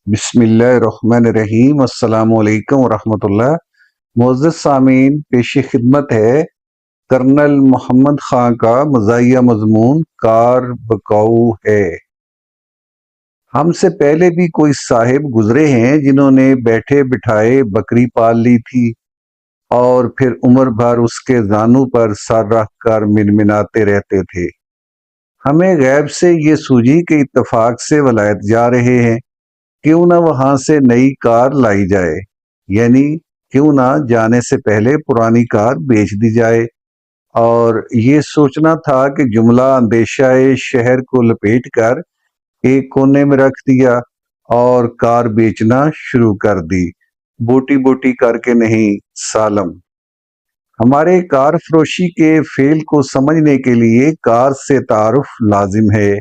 بسم اللہ الرحمن الرحیم۔ السلام علیکم ورحمۃ اللہ۔ معزز سامعین، پیش خدمت ہے کرنل محمد خان کا مزاحیہ مضمون کار بکاؤ ہے۔ ہم سے پہلے بھی کوئی صاحب گزرے ہیں جنہوں نے بیٹھے بٹھائے بکری پال لی تھی اور پھر عمر بھر اس کے زانوں پر سر رکھ کر منمناتے رہتے تھے۔ ہمیں غیب سے یہ سوجی کہ اتفاق سے ولایت جا رہے ہیں، کیوں نہ وہاں سے نئی کار لائی جائے، یعنی کیوں نہ جانے سے پہلے پرانی کار بیچ دی جائے۔ اور یہ سوچنا تھا کہ جملہ اندیشہ شہر کو لپیٹ کر ایک کونے میں رکھ دیا اور کار بیچنا شروع کر دی، بوٹی بوٹی کر کے نہیں، سالم۔ ہمارے کار فروشی کے فعل کو سمجھنے کے لیے کار سے تعارف لازم ہے۔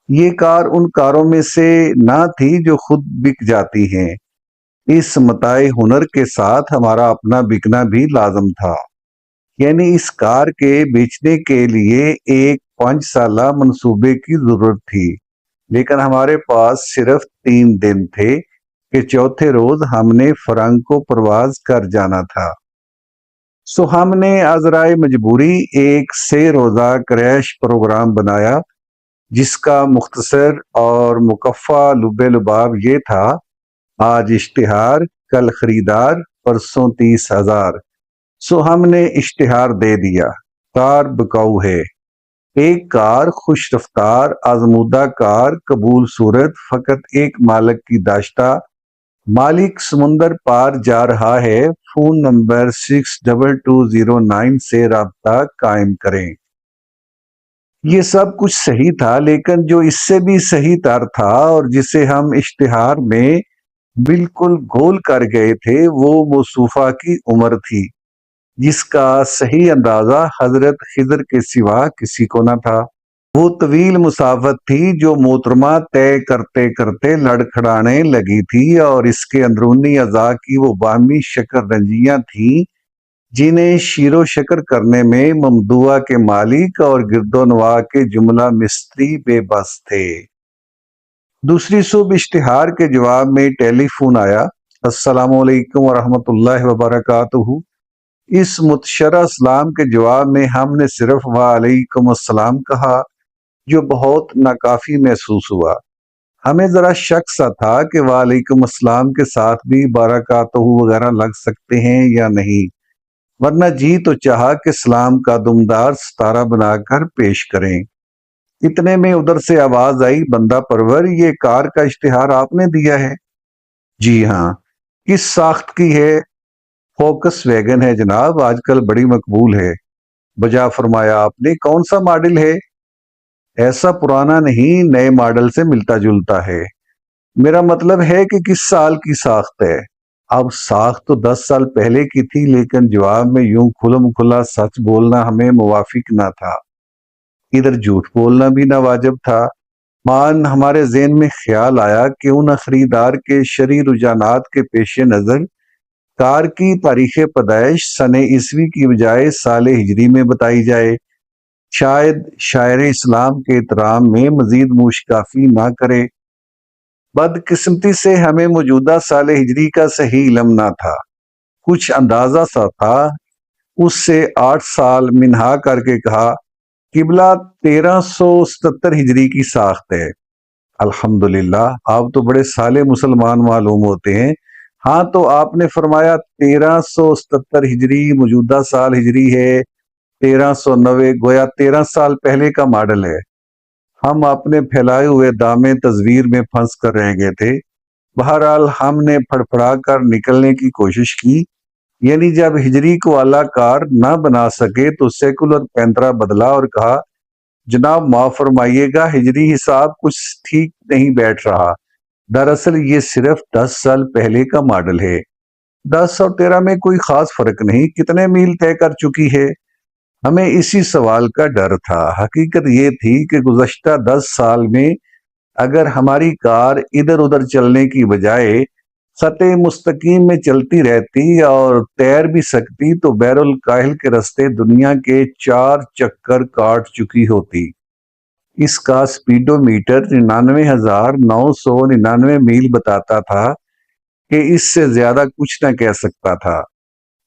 یہ کار ان کاروں میں سے نہ تھی جو خود بک جاتی ہیں۔ اس متاع ہنر کے ساتھ ہمارا اپنا بکنا بھی لازم تھا، یعنی اس کار کے بیچنے کے لیے ایک 5 سالہ منصوبے کی ضرورت تھی، لیکن ہمارے پاس صرف 3 دن تھے کہ چوتھے روز ہم نے فرنگ کو پرواز کر جانا تھا۔ سو ہم نے عذرائے مجبوری ایک 6 روزہ کریش پروگرام بنایا، جس کا مختصر اور مکفہ لب لباب یہ تھا: آج اشتہار، کل خریدار، پرسوں 30,000۔ سو ہم نے اشتہار دے دیا، کار بکاؤ ہے۔ ایک کار، خوش رفتار آزمودہ کار، قبول صورت، فقط ایک مالک کی داشتہ، مالک سمندر پار جا رہا ہے۔ فون نمبر 62209 سے رابطہ قائم کریں۔ یہ سب کچھ صحیح تھا، لیکن جو اس سے بھی صحیح تر تھا اور جسے ہم اشتہار میں بالکل گول کر گئے تھے، وہ موصوفہ کی عمر تھی، جس کا صحیح اندازہ حضرت خضر کے سوا کسی کو نہ تھا۔ وہ طویل مسافت تھی جو محترمہ طے کرتے کرتے لڑکھڑانے لگی تھی، اور اس کے اندرونی اعضاء کی وہ باہمی شکر رنجیاں تھیں جنہیں شیر و شکر کرنے میں ممدوعہ کے مالک اور گرد و نواح کے جملہ مستری بے بس تھے۔ دوسری صبح اشتہار کے جواب میں ٹیلی فون آیا: السلام علیکم ورحمۃ اللہ وبرکاتہ۔ اس متشرہ سلام کے جواب میں ہم نے صرف وعلیکم السلام کہا، جو بہت ناکافی محسوس ہوا۔ ہمیں ذرا شک سا تھا کہ وعلیکم السلام کے ساتھ بھی برکاتہ وغیرہ لگ سکتے ہیں یا نہیں، ورنہ جی تو چاہا کہ سلام کا دمدار ستارہ بنا کر پیش کریں۔ اتنے میں ادھر سے آواز آئی: بندہ پرور، یہ کار کا اشتہار آپ نے دیا ہے؟ جی ہاں۔ کس ساخت کی ہے؟ فوکس ویگن ہے جناب، آج کل بڑی مقبول ہے۔ بجا فرمایا آپ نے، کون سا ماڈل ہے؟ ایسا پرانا نہیں، نئے ماڈل سے ملتا جلتا ہے۔ میرا مطلب ہے کہ کس سال کی ساخت ہے؟ اب ساخت تو 10 سال پہلے کی تھی، لیکن جواب میں یوں کھلم کھلا سچ بولنا ہمیں موافق نہ تھا، ادھر جھوٹ بولنا بھی ناواجب تھا۔ مان ہمارے ذہن میں خیال آیا کیوں نہ خریدار کے شرعی رجحانات کے پیش نظر کار کی تاریخ پیدائش سن عیسوی کی بجائے سال ہجری میں بتائی جائے، شاید شاعر اسلام کے احترام میں مزید موشکافی نہ کرے۔ بدقسمتی سے ہمیں موجودہ سال ہجری کا صحیح علم نہ تھا، کچھ اندازہ سا تھا۔ اس سے 8 سال منہا کر کے کہا: قبلہ 1377 ہجری کی ساخت ہے۔ الحمدللہ، آپ تو بڑے صالح مسلمان معلوم ہوتے ہیں۔ ہاں، تو آپ نے فرمایا 1377 ہجری، موجودہ سال ہجری ہے 1390، گویا 13 سال پہلے کا ماڈل ہے۔ ہم اپنے پھیلائے ہوئے دامے تزویر میں پھنس کر رہ گئے تھے۔ بہرحال ہم نے پھڑپڑا کر نکلنے کی کوشش کی، یعنی جب ہجری کو اعلیٰ کار نہ بنا سکے تو سیکولر پینترا بدلا اور کہا: جناب معاف فرمائیے گا، ہجری حساب کچھ ٹھیک نہیں بیٹھ رہا، دراصل یہ صرف 10 سال پہلے کا ماڈل ہے۔ 10 اور 13 میں کوئی خاص فرق نہیں، کتنے میل طے کر چکی ہے؟ ہمیں اسی سوال کا ڈر تھا۔ حقیقت یہ تھی کہ گزشتہ 10 سال میں اگر ہماری کار ادھر ادھر چلنے کی بجائے خط مستقیم میں چلتی رہتی اور تیر بھی سکتی تو بحر الکاہل کے رستے دنیا کے 4 چکر کاٹ چکی ہوتی۔ اس کا سپیڈو میٹر 99,999 میل بتاتا تھا کہ اس سے زیادہ کچھ نہ کہہ سکتا تھا،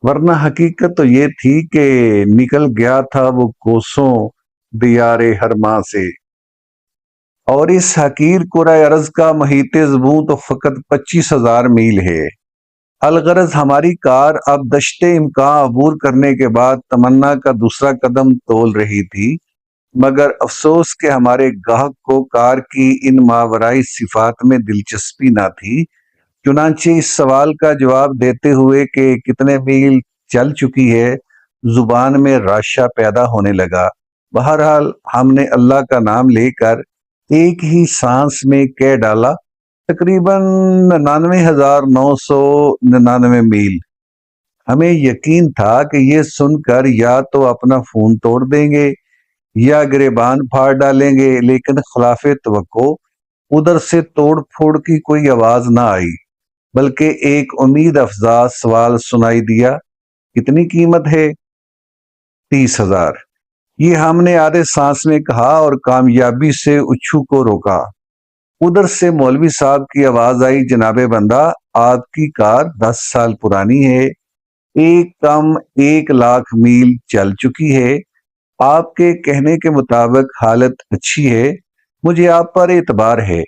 ورنہ حقیقت تو یہ تھی کہ نکل گیا تھا وہ کوسوں دیار ہرما سے، اور اس حقیر کرۂ ارض کا محیط زبوں تو فقط 25,000 میل ہے۔ الغرض ہماری کار اب دشت امکان عبور کرنے کے بعد تمنا کا دوسرا قدم تول رہی تھی، مگر افسوس کہ ہمارے گاہک کو کار کی ان ماورائی صفات میں دلچسپی نہ تھی، چنانچہ اس سوال کا جواب دیتے ہوئے کہ کتنے میل چل چکی ہے، زبان میں راشا پیدا ہونے لگا۔ بہرحال ہم نے اللہ کا نام لے کر ایک ہی سانس میں کہہ ڈالا، تقریباً 99,999 میل۔ ہمیں یقین تھا کہ یہ سن کر یا تو اپنا فون توڑ دیں گے یا گریبان پھاڑ ڈالیں گے، لیکن خلاف توقع ادھر سے توڑ پھوڑ کی کوئی آواز نہ آئی، بلکہ ایک امید افزا سوال سنائی دیا، کتنی قیمت ہے؟ 30,000۔ یہ ہم نے آدھے سانس میں کہا اور کامیابی سے اچھو کو روکا۔ ادھر سے مولوی صاحب کی آواز آئی، جناب بندہ، آپ کی کار 10 سال پرانی ہے، ایک کم 1,00,000 میل چل چکی ہے، آپ کے کہنے کے مطابق حالت اچھی ہے، مجھے آپ پر اعتبار ہے،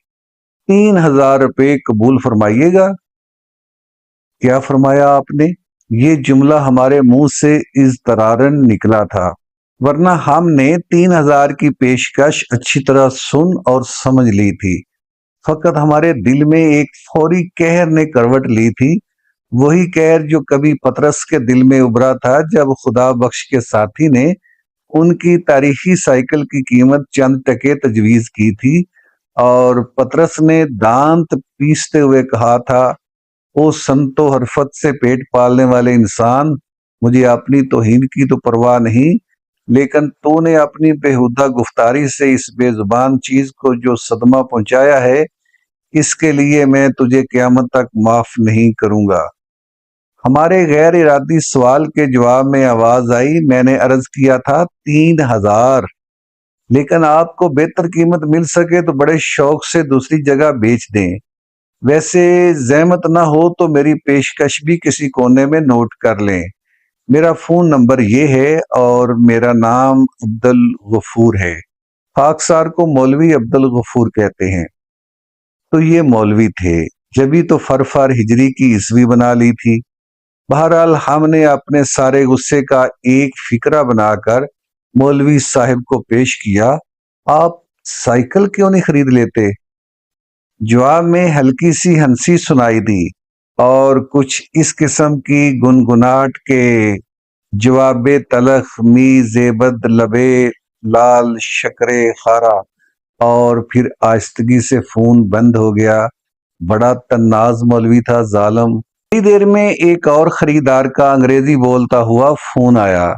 3,000 روپے قبول فرمائیے گا۔ کیا فرمایا آپ نے؟ یہ جملہ ہمارے منہ سے اضطرارن نکلا تھا، ورنہ ہم نے 3,000 کی پیشکش اچھی طرح سن اور سمجھ لی تھی، فقط ہمارے دل میں ایک فوری قہر نے کروٹ لی تھی، وہی قہر جو کبھی پطرس کے دل میں ابھرا تھا جب خدا بخش کے ساتھی نے ان کی تاریخی سائیکل کی قیمت چند ٹکے تجویز کی تھی اور پطرس نے دانت پیستے ہوئے کہا تھا، او سنتو حرفت سے پیٹ پالنے والے انسان، مجھے اپنی توہین کی تو پرواہ نہیں، لیکن تو نے اپنی بےہودہ گفتاری سے اس بے زبان چیز کو جو صدمہ پہنچایا ہے، اس کے لیے میں تجھے قیامت تک معاف نہیں کروں گا۔ ہمارے غیر ارادی سوال کے جواب میں آواز آئی، میں نے عرض کیا تھا 3,000، لیکن آپ کو بہتر قیمت مل سکے تو بڑے شوق سے دوسری جگہ بیچ دیں، ویسے زحمت نہ ہو تو میری پیشکش بھی کسی کونے میں نوٹ کر لیں، میرا فون نمبر یہ ہے اور میرا نام عبدالغفور ہے۔ خاکسار کو مولوی عبدالغفور کہتے ہیں، تو یہ مولوی تھے، جبھی تو فرفار ہجری کی عیسوی بنا لی تھی۔ بہرحال ہم نے اپنے سارے غصے کا ایک فقرہ بنا کر مولوی صاحب کو پیش کیا، آپ سائیکل کیوں نہیں خرید لیتے؟ جواب میں ہلکی سی ہنسی سنائی دی اور کچھ اس قسم کی گنگناہٹ کے جواب تلخ می زیبد لبے لال شکرے خارا، اور پھر آہستگی سے فون بند ہو گیا۔ بڑا تناز مولوی تھا ظالم۔ تھوڑی دیر میں ایک اور خریدار کا انگریزی بولتا ہوا فون آیا،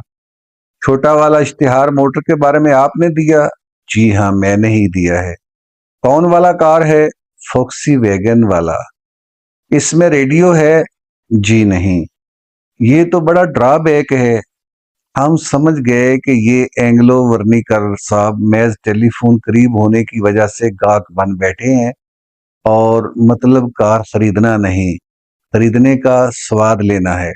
چھوٹا والا اشتہار موٹر کے بارے میں آپ نے دیا؟ جی ہاں میں نے ہی دیا ہے۔ کون والا کار ہے؟ فوکسی ویگن والا۔ اس میں ریڈیو ہے؟ جی نہیں۔ یہ تو بڑا ڈرا بیک ہے۔ ہم سمجھ گئے کہ یہ اینگلو ورنیکر صاحب میز ٹیلی فون قریب ہونے کی وجہ سے گاہک بن بیٹھے ہیں، اور مطلب کار خریدنا نہیں، خریدنے کا سواد لینا ہے۔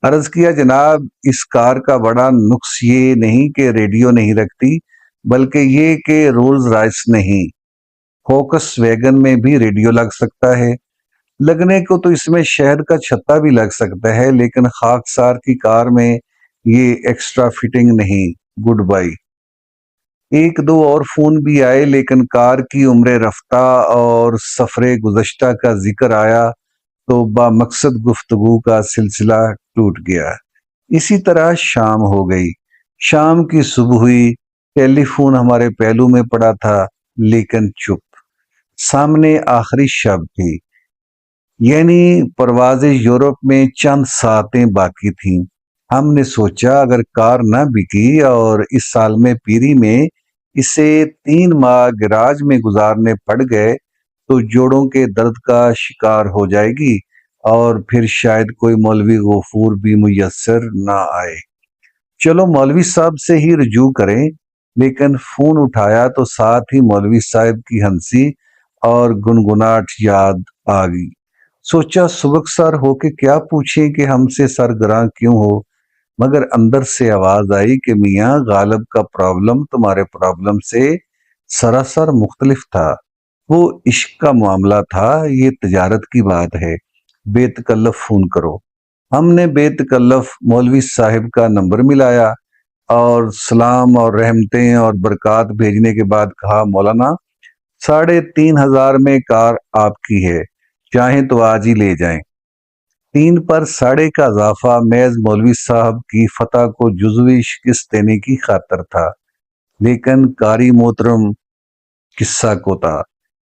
عرض کیا، جناب اس کار کا بڑا نقص یہ نہیں کہ ریڈیو نہیں رکھتی، بلکہ یہ کہ رولز رائس نہیں، فوکس ویگن میں بھی ریڈیو لگ سکتا ہے، لگنے کو تو اس میں شہد کا چھتا بھی لگ سکتا ہے، لیکن خاکسار کی کار میں یہ ایکسٹرا فٹنگ نہیں۔ Good by. ایک دو اور فون بھی آئے، لیکن کار کی عمر رفتہ اور سفر گزشتہ کا ذکر آیا تو با مقصد گفتگو کا سلسلہ ٹوٹ گیا۔ اسی طرح شام ہو گئی۔ شام کی صبح ہوئی، ٹیلی فون ہمارے پہلو میں پڑا تھا، لیکن چپ۔ سامنے آخری شب تھی، یعنی پرواز یورپ میں چند ساعتیں باقی تھیں۔ ہم نے سوچا اگر کار نہ بکی اور اس سال میں پیری میں اسے 3 ماہ گراج میں گزارنے پڑ گئے تو جوڑوں کے درد کا شکار ہو جائے گی اور پھر شاید کوئی مولوی غفور بھی میسر نہ آئے۔ چلو مولوی صاحب سے ہی رجوع کریں، لیکن فون اٹھایا تو ساتھ ہی مولوی صاحب کی ہنسی اور گنگناہٹ یاد آ گئی۔ سوچا سبک سر ہو کے کیا پوچھیں کہ ہم سے سرگراں کیوں ہو، مگر اندر سے آواز آئی کہ میاں غالب کا پرابلم تمہارے پرابلم سے سراسر مختلف تھا۔ وہ عشق کا معاملہ تھا، یہ تجارت کی بات ہے، بے تکلف فون کرو۔ ہم نے بے تکلف مولوی صاحب کا نمبر ملایا اور سلام اور رحمتیں اور برکات بھیجنے کے بعد کہا، مولانا 3,500 میں کار آپ کی ہے، چاہیں تو آج ہی لے جائیں۔ 3 پر 6.5 کا اضافہ محض مولوی صاحب کی فتح کو جزوی شکست دینے کی خاطر تھا، لیکن قاری محترم قصہ کو تھا۔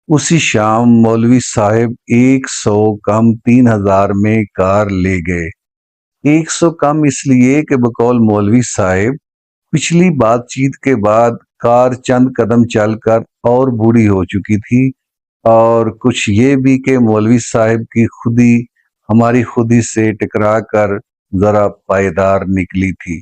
اسی شام مولوی صاحب 100 کم 3,000 میں کار لے گئے۔ 100 کم اس لیے کہ بقول مولوی صاحب پچھلی بات چیت کے بعد کار چند قدم چل کر اور بوڑھی ہو چکی تھی، اور کچھ یہ بھی کہ مولوی صاحب کی خودی ہماری خودی سے ٹکرا کر ذرا پائیدار نکلی تھی۔